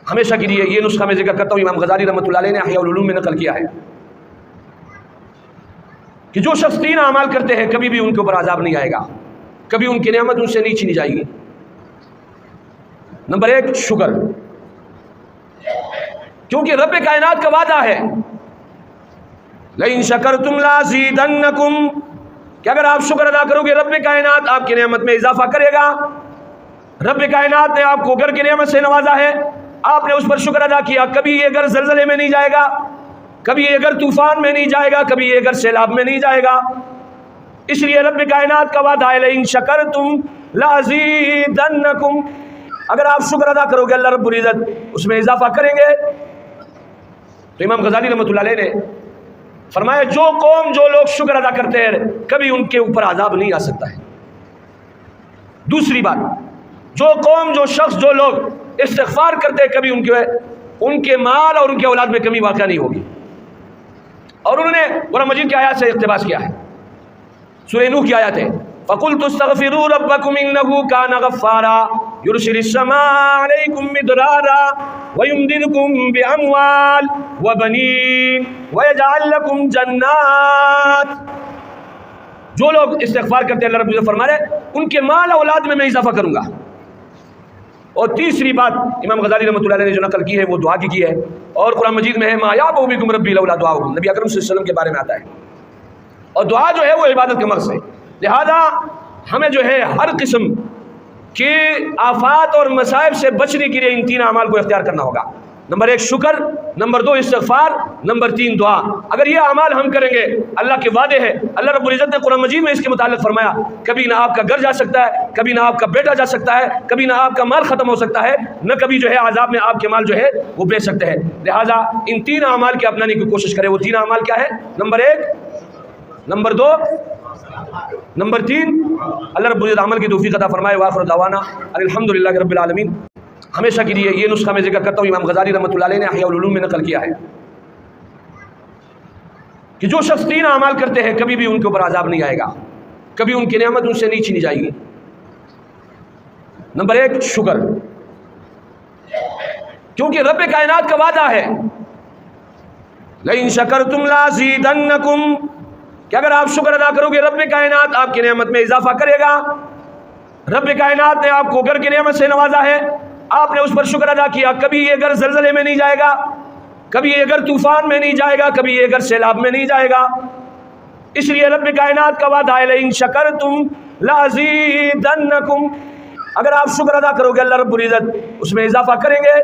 ہمیشہ کے لیے یہ نسخہ میں ذکر کرتا ہوں، امام غزالی رحمۃ اللہ علیہ نے احیاء العلوم میں نقل کیا ہے کہ جو شخص 3 اعمال کرتے ہیں کبھی بھی ان کے اوپر عذاب نہیں آئے گا، کبھی ان کی نعمت ان سے نہیں چھینی جائے گی۔ نمبر 1 شکر، کیونکہ رب کائنات کا وعدہ ہے لئن شکرتم لازیدنکم، کہ اگر آپ شکر ادا کرو گے رب کائنات آپ کی نعمت میں اضافہ کرے گا۔ رب کائنات نے آپ کو گھر کی نعمت سے نوازا ہے، آپ نے اس پر شکر ادا کیا، کبھی یہ گھر زلزلے میں نہیں جائے گا، کبھی یہ گھر طوفان میں نہیں جائے گا، کبھی یہ گھر سیلاب میں نہیں جائے گا۔ اس لیے رب کائنات کا وعدہ ہے لئن شکرتم لازیدنکم، اگر آپ شکر ادا کرو گے اللہ رب العزت اس میں اضافہ کریں گے۔ تو امام غزالی رحمۃ اللہ علیہ نے فرمایا جو قوم جو لوگ شکر ادا کرتے ہیں کبھی ان کے اوپر عذاب نہیں آ سکتا ہے۔ دوسری بات، جو قوم جو شخص جو لوگ استغفار کرتے ہیں کبھی ان کے مال اور ان کے اولاد میں کمی واقع نہیں ہوگی۔ اور انہوں نے قرآن مجید کی آیات سے اقتباس کیا ہے، سورہ نوح کی آیات ہے فَقُلْتُ اسْتَغْفِرُوا رَبَّكُمْ إِنَّهُ كَانَ غَفَّارًا يُرْسِلِ السَّمَاءَ عَلَيْكُمْ مِدْرَارًا وَيُمْدِدْكُمْ بِأَمْوَالٍ وَبَنِينَ وَيَجْعَلْ لَكُمْ جَنَّاتٍ۔ جو لوگ استغفار کرتے ہیں اللہ رب العزت فرما رہے ان کے مال اولاد میں اضافہ کروں گا۔ اور تیسری بات امام غزالی رحمۃ اللہ علیہ نے جو نقل کی ہے وہ دعا کی ہے، اور قرآن مجید میں ہے ما یعبأ بکم ربی لولا دعاؤکم، نبی اکرم صلی اللہ علیہ وسلم کے بارے میں آتا ہے۔ اور دعا جو ہے وہ عبادت کا مقصد ہے، لہذا ہمیں جو ہے ہر قسم کے آفات اور مصائب سے بچنے کے لیے ان 3 اعمال کو اختیار کرنا ہوگا۔ نمبر 1 شکر، نمبر 2 استغفار، نمبر 3 دعا۔ اگر یہ اعمال ہم کریں گے اللہ کے وعدے ہیں، اللہ رب العزت نے قرآن مجید میں اس کے متعلق فرمایا کبھی نہ آپ کا گھر جا سکتا ہے، کبھی نہ آپ کا بیٹا جا سکتا ہے، کبھی نہ آپ کا مال ختم ہو سکتا ہے، نہ کبھی جو ہے عذاب میں آپ کے مال جو ہے وہ بیچ سکتے ہیں۔ لہٰذا ان 3 اعمال کے اپنانے کی کوشش کریں۔ وہ 3 اعمال کیا ہے؟ نمبر 1، نمبر 2، نمبر 3 اللہ رب العزت عمل کی توفیق عطا فرمائے۔ وآخر دعوانا الحمدللہ رب العالمین۔ ہمیشہ کے لیے یہ نسخہ میں ذکر کرتا ہوں، امام غزالی رحمۃ اللہ علیہ نے احیاء العلوم میں نقل کیا ہے کہ جو شخص 3 اعمال کرتے ہیں کبھی بھی ان کے اوپر عذاب نہیں آئے گا، کبھی ان کی نعمت ان سے نہیں چھینی جائے گی۔ نمبر 1 شکر، کیونکہ رب کائنات کا وعدہ ہے لئن شکرتم لازیدنکم، کہ اگر آپ شکر ادا کرو گے رب کائنات آپ کی نعمت میں اضافہ کرے گا۔ رب کائنات نے آپ کو گھر کی نعمت سے نوازا ہے، آپ نے اس پر شکر ادا کیا، کبھی یہ گھر زلزلے میں نہیں جائے گا، کبھی یہ گھر طوفان میں نہیں جائے گا، کبھی یہ گھر سیلاب میں نہیں جائے گا۔ اس لیے رب کائنات کا وعدہ ہے لئن شکرتم لازیدنکم، اگر آپ شکر ادا کرو گے اللہ رب العزت اس میں اضافہ کریں گے۔